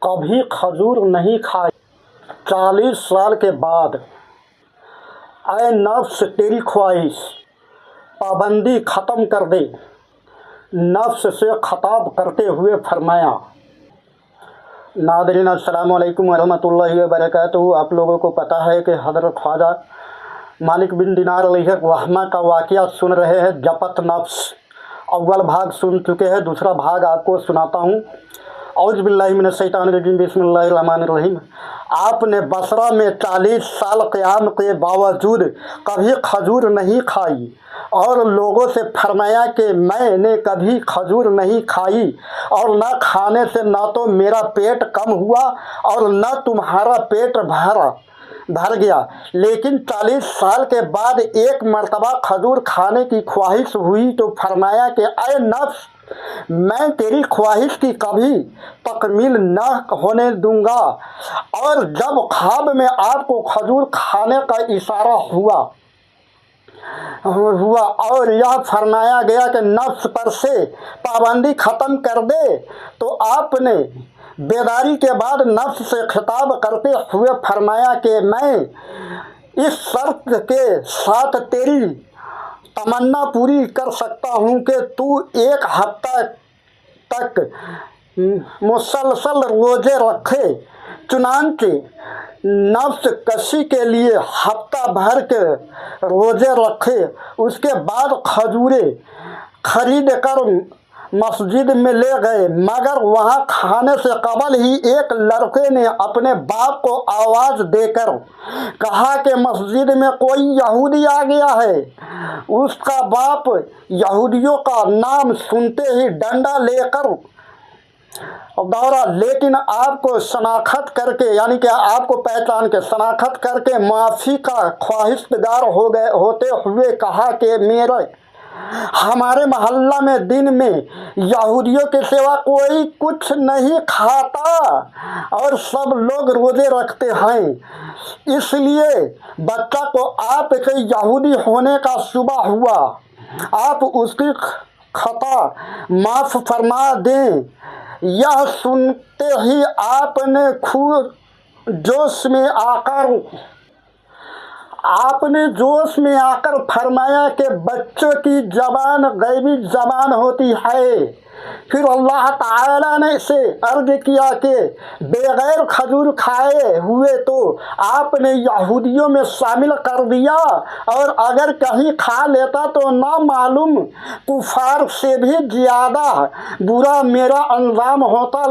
कभी खजूर नहीं खाई। 40 साल के बाद ऐ नफ्स तेरी ख्वाहिश पाबंदी ख़त्म कर दे। नफ्स से खिताब करते हुए फरमाया। नादरीन अस्सलामु अलैकुम वरहमतुल्लाहि वबरकातुहू। आप लोगों को पता है कि हज़रत ख्वाजा मालिक बिन दिनार अलैहिर्रहमा का वाक़या सुन रहे हैं। जपत नफ्स अव्वल भाग सुन चुके हैं, दूसरा भाग आपको सुनाता हूँ। औज़ु बिल्लाहि मिनश शैतानिर रजीम, बिस्मिल्लाहिर रहमानिर रहीम। आपने बसरा में 40 साल क़याम के बावजूद कभी खजूर नहीं खाई और लोगों से फरमाया कि मैंने कभी खजूर नहीं खाई और न खाने से न तो मेरा पेट कम हुआ और न तुम्हारा पेट भर गया। लेकिन 40 साल के बाद एक मर्तबा खजूर खाने की ख्वाहिश हुई तो फरमाया कि ऐ नफ्स, मैं तेरी ख्वाहिश की कभी तकमील न होने दूंगा। और जब ख्वाब में आपको खजूर खाने का इशारा हुआ और यह फरमाया गया कि नफ्स पर से पाबंदी ख़त्म कर दे, तो आपने बेदारी के बाद नफ्स से खिताब करते हुए फरमाया कि मैं इस शर्त के साथ तेरी तमन्ना पूरी कर सकता हूँ कि तू 1 हफ्ता तक मुसलसल रोज़े रखे। चुनांचे नफ्स कशी के लिए हफ्ता भर के रोज़े रखे। उसके बाद खजूरें खरीद कर मस्जिद में ले गए, मगर वहाँ खाने से कबल ही एक लड़के ने अपने बाप को आवाज़ देकर कहा कि मस्जिद में कोई यहूदी आ गया है। उसका बाप यहूदियों का नाम सुनते ही डंडा लेकर दौड़ा, लेकिन आपको शनाख्त करके, यानी कि आपको पहचान के शनाख्त करके माफ़ी का ख्वाहिशगार होते हुए कहा कि हमारे मोहल्ला में दिन में यहूदियों के सिवा कोई कुछ नहीं खाता और सब लोग रोज़े रखते हैं, इसलिए बच्चा को आपके यहूदी होने का शुबा हुआ, आप उसकी खता माफ़ फरमा दें। यह सुनते ही आपने जोश में आकर फरमाया कि बच्चों की ज़बान गैबी ज़बान होती है। फिर अल्लाह ताला ने से अर्ज़ किया कि बगैर खजूर खाए हुए तो आपने यहूदियों में शामिल कर दिया, और अगर कहीं खा लेता तो ना मालूम कुफार से भी ज़्यादा बुरा मेरा अंजाम होता।